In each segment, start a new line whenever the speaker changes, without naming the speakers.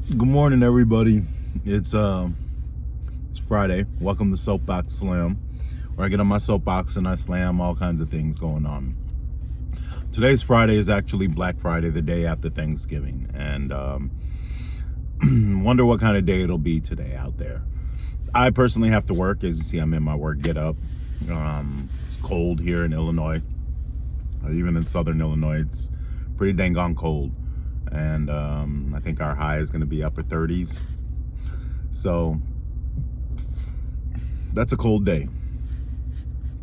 Good morning, everybody. It's Friday. Welcome to Soapbox Slam, where I get on my soapbox and I slam all kinds of things going on. Today's Friday is actually Black Friday, the day after Thanksgiving, and wonder what kind of day it'll be today out there. I personally have to work. As you see, I'm in my work get up. It's cold here in Illinois, even in southern Illinois. It's pretty dang on cold. And I think our high is going to be upper 30s. So that's a cold day.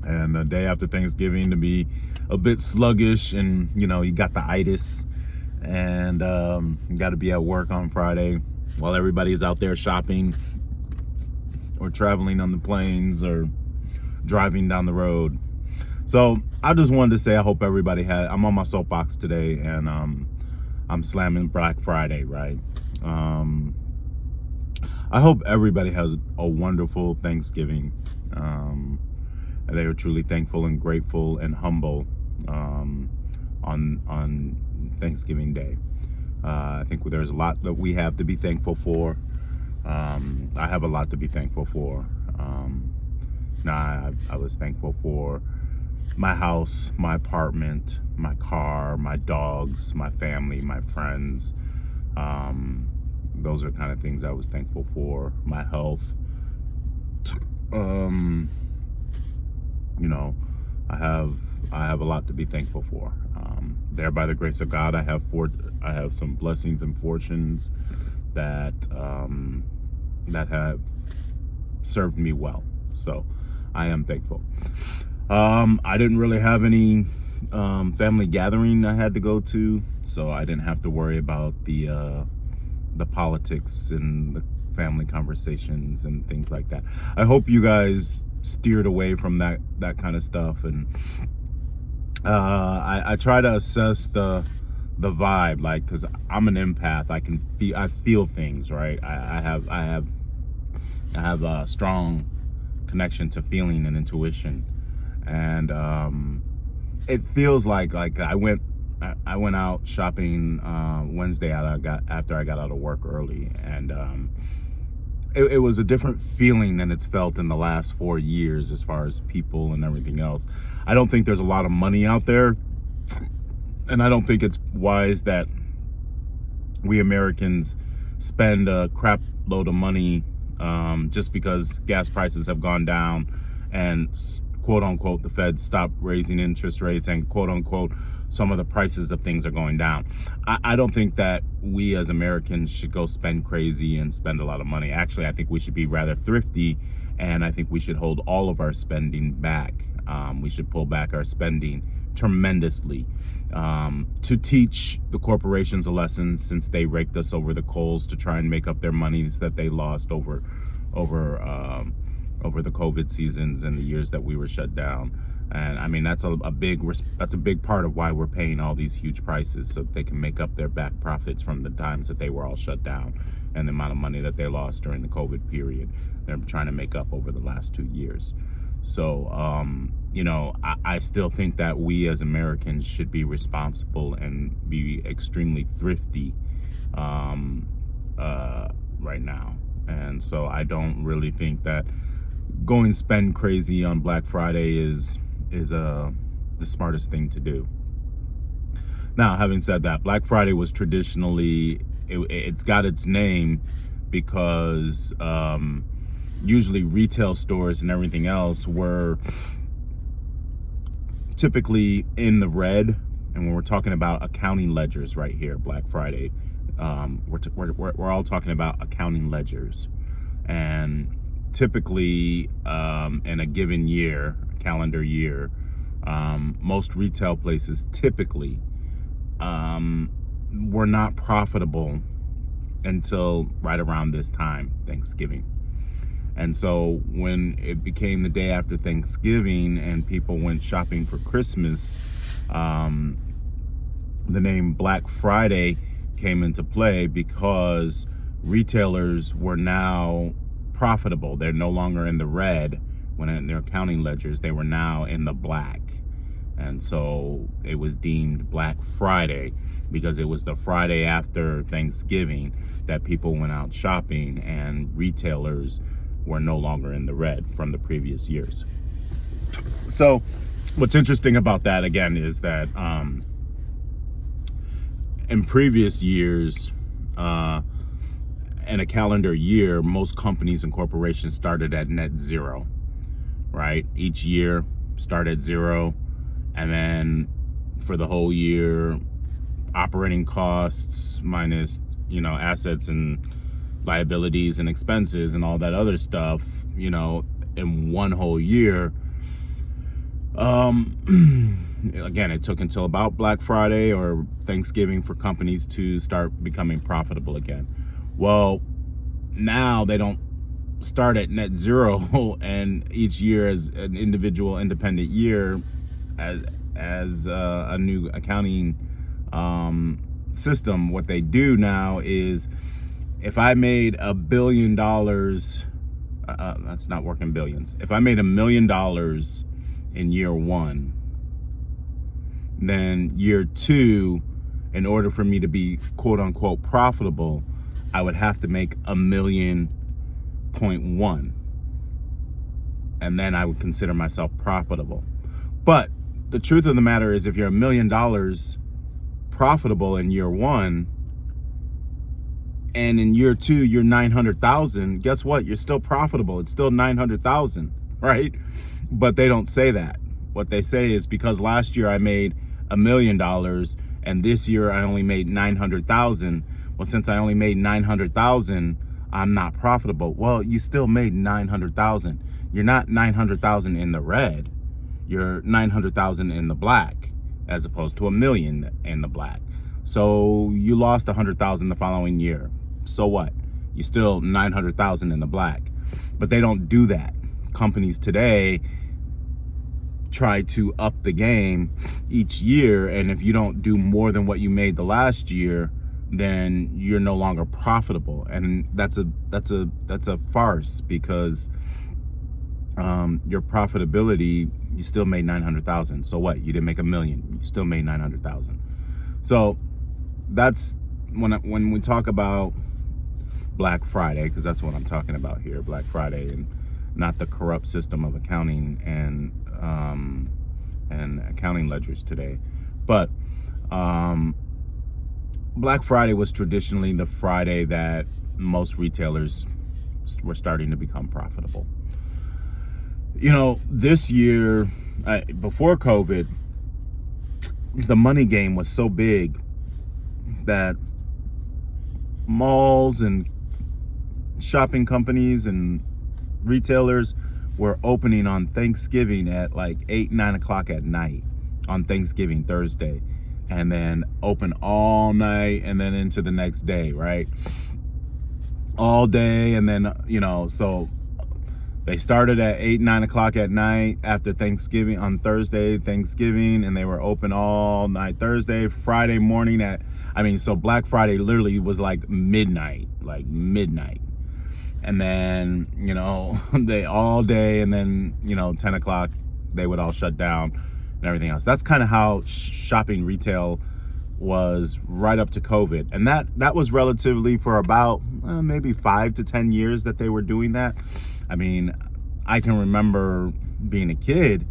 And the day after Thanksgiving to be a bit sluggish, and you got the itis, and you got to be at work on Friday while everybody's out there shopping or traveling on the planes or driving down the road. So I just wanted to say I hope everybody I'm on my soapbox today, and I'm slamming Black Friday, right? I hope everybody has a wonderful Thanksgiving. And they are truly thankful and grateful and humble on Thanksgiving Day. I think there's a lot that we have to be thankful for. I have a lot to be thankful for. I was thankful for my house, my apartment, my car, my dogs, my family, my friends. Those are kind of things I was thankful for. My health. I have a lot to be thankful for. There, by the grace of God, I have some blessings and fortunes that have served me well. So I am thankful. I didn't really have any family gathering I had to go to, so I didn't have to worry about the politics and the family conversations and things like that. I hope you guys steered away from that kind of stuff, and I try to assess the vibe, like, because I'm an empath. I feel things, right? I have a strong connection to feeling and intuition, and it feels like I went out shopping Wednesday after I got out of work early, and it was a different feeling than it's felt in the last 4 years as far as people and everything else. I don't think there's a lot of money out there, and I don't think it's wise that we Americans spend a crap load of money just because gas prices have gone down and quote unquote the Fed stopped raising interest rates, and quote unquote some of the prices of things are going down. I don't think that we as Americans should go spend crazy and spend a lot of money. Actually, I think we should be rather thrifty, and I think we should hold all of our spending back. We should pull back our spending tremendously to teach the corporations a lesson, since they raked us over the coals to try and make up their monies that they lost over the COVID seasons and the years that we were shut down. And I mean, that's a big part of why we're paying all these huge prices, so that they can make up their back profits from the times that they were all shut down and the amount of money that they lost during the COVID period. They're trying to make up over the last 2 years. So, I still think that we as Americans should be responsible and be extremely thrifty right now. And so I don't really think that going spend crazy on Black Friday is the smartest thing to do. Now, having said that, Black Friday was traditionally, it's got its name because usually retail stores and everything else were typically in the red. And when we're talking about accounting ledgers right here, Black Friday, we're all talking about accounting ledgers. And typically in a given year, calendar year, most retail places typically were not profitable until right around this time, Thanksgiving. And so when it became the day after Thanksgiving and people went shopping for Christmas, the name Black Friday came into play because retailers were now profitable. They're no longer in the red. When in their accounting ledgers, they were now in the black. And so it was deemed Black Friday because it was the Friday after Thanksgiving that people went out shopping and retailers were no longer in the red from the previous years. So what's interesting about that again is that in previous years, in a calendar year, most companies and corporations started at net zero, right? Each year start at zero, and then for the whole year, operating costs minus, assets and liabilities and expenses and all that other stuff, in one whole year. Again, it took until about Black Friday or Thanksgiving for companies to start becoming profitable again. Well, now they don't start at net zero, and each year as an individual independent year, as a new accounting system. What they do now is, if I made $1 billion, that's not working billions. If I made $1 million in year one, then year two, in order for me to be quote unquote profitable, I would have to make $1.1 million, and then I would consider myself profitable. But the truth of the matter is, if you're $1 million profitable in year one, and in year two you're 900,000, guess what? You're still profitable. It's still 900,000, right? But they don't say that. What they say is, because last year I made $1 million and this year I only made 900,000. Well, since I only made 900,000, I'm not profitable. Well, you still made 900,000. You're not 900,000 in the red. You're 900,000 in the black, as opposed to $1 million in the black. So you lost 100,000 the following year. So what? You're still 900,000 in the black. But they don't do that. Companies today try to up the game each year, and if you don't do more than what you made the last year, then you're no longer profitable. And that's a farce, because your profitability, you still made 900,000. So what? You didn't make $1 million. You still made 900,000. So that's when we talk about Black Friday, because that's what I'm talking about here, Black Friday, and not the corrupt system of accounting and accounting ledgers today. But Black Friday was traditionally the Friday that most retailers were starting to become profitable. This year, before COVID, the money game was so big that malls and shopping companies and retailers were opening on Thanksgiving at like 8, 9 o'clock at night on Thanksgiving Thursday, and then open all night and then into the next day, right? All day. And then, so they started at 8, 9 o'clock at night after Thanksgiving on Thursday, Thanksgiving, and they were open all night Thursday, Friday morning so Black Friday literally was like midnight. And then, they all day, and then, 10 o'clock, they would all shut down and everything else. That's kind of how shopping retail was right up to COVID. And that was relatively for about maybe 5 to 10 years that they were doing that. I can remember being a kid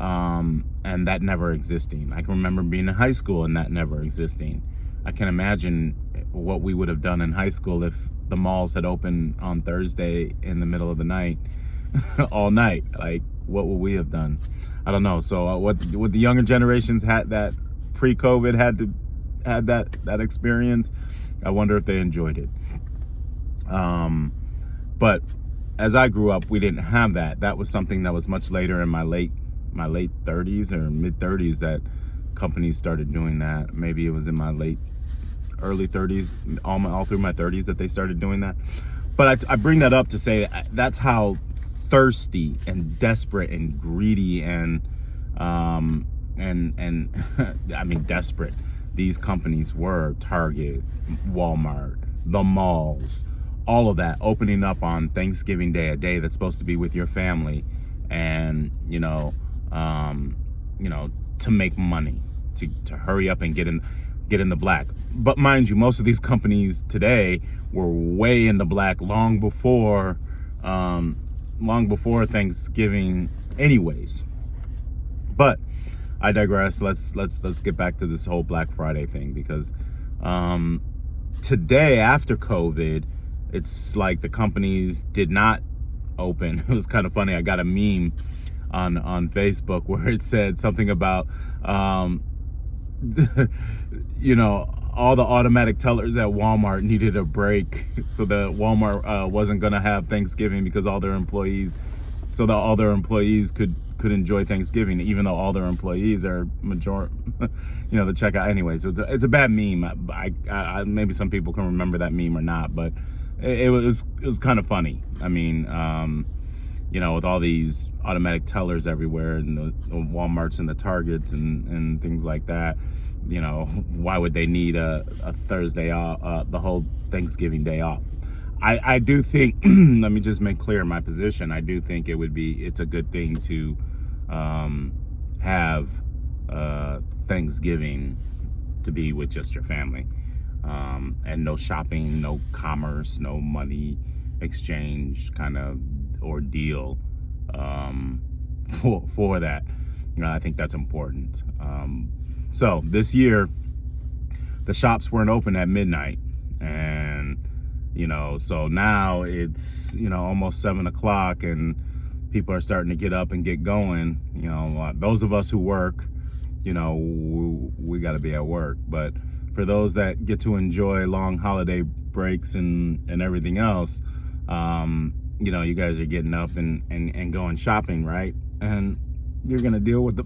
and that never existing. I can remember being in high school and that never existing. I can imagine what we would have done in high school if the malls had opened on Thursday in the middle of the night, all night. Like, what would we have done? I don't know. So what the younger generations had that pre-COVID had that experience, I wonder if they enjoyed it. But as I grew up, we didn't have that. That was something that was much later in my late 30s or mid 30s that companies started doing that. Maybe it was in my early 30s, all through my 30s that they started doing that. But I bring that up to say that's how thirsty and desperate and greedy and desperate these companies were. Target, Walmart, the malls, all of that opening up on Thanksgiving Day, a day that's supposed to be with your family, and to make money, to hurry up and get in. get in the black. But mind you, most of these companies today were way in the black long before Thanksgiving anyways. But I digress. Let's get back to this whole Black Friday thing, because today, after COVID, it's like the companies did not open. It was kind of funny. I got a meme on Facebook where it said something about all the automatic tellers at Walmart needed a break, so that Walmart wasn't gonna have Thanksgiving because all their employees could enjoy Thanksgiving, even though all their employees are the checkout anyway. So it's a bad meme. I maybe some people can remember that meme or not, but it was kind of funny. I mean, with all these automatic tellers everywhere, and the Walmarts and the Targets and things like that, why would they need a Thursday off, the whole Thanksgiving day off? I do think, let me just make clear my position. I do think it's a good thing to have Thanksgiving to be with just your family, and no shopping, no commerce, no money exchange kind of ordeal for that. I think that's important. So this year, the shops weren't open at midnight, and so now it's almost 7 o'clock, and people are starting to get up and get going. Those of us who work, we got to be at work. But for those that get to enjoy long holiday breaks and everything else, you guys are getting up and going shopping, right? And you're gonna deal with the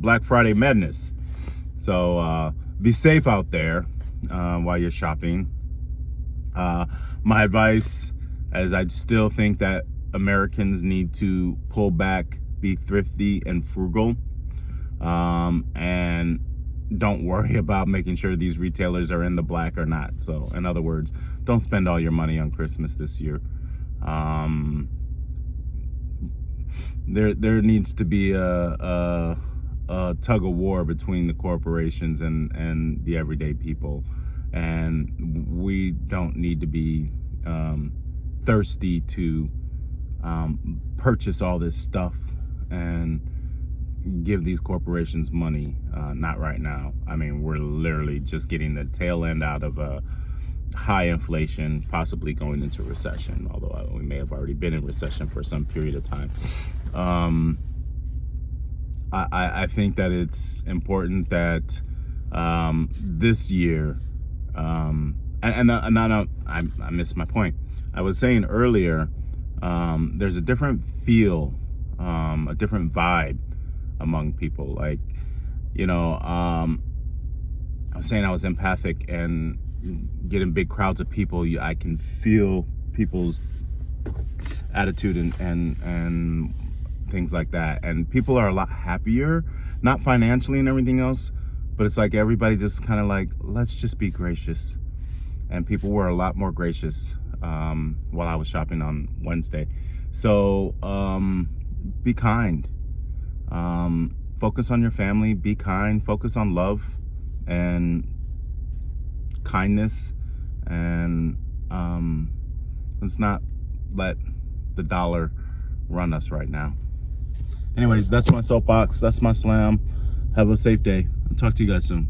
Black Friday madness. So be safe out there while you're shopping. My advice, as I still think that Americans need to pull back, be thrifty and frugal, and don't worry about making sure these retailers are in the black or not. So in other words, don't spend all your money on Christmas this year. There needs to be a tug of war between the corporations and the everyday people, and we don't need to be thirsty to purchase all this stuff and give these corporations money. Not right now. I mean, we're literally just getting the tail end out of a high inflation, possibly going into recession, although we may have already been in recession for some period of time. I think that it's important that this year, I missed my point. I was saying earlier, there's a different feel, a different vibe among people. Like, I was saying I was empathic, and getting big crowds of people, I can feel people's attitude and things like that. And people are a lot happier, not financially and everything else, but it's like everybody just kind of like, let's just be gracious. And people were a lot more gracious while I was shopping on Wednesday. So be kind. Focus on your family. Be kind. Focus on love and kindness, and let's not let the dollar run us right now. Anyways, that's my soapbox. That's my slam. Have a safe day. I'll talk to you guys soon.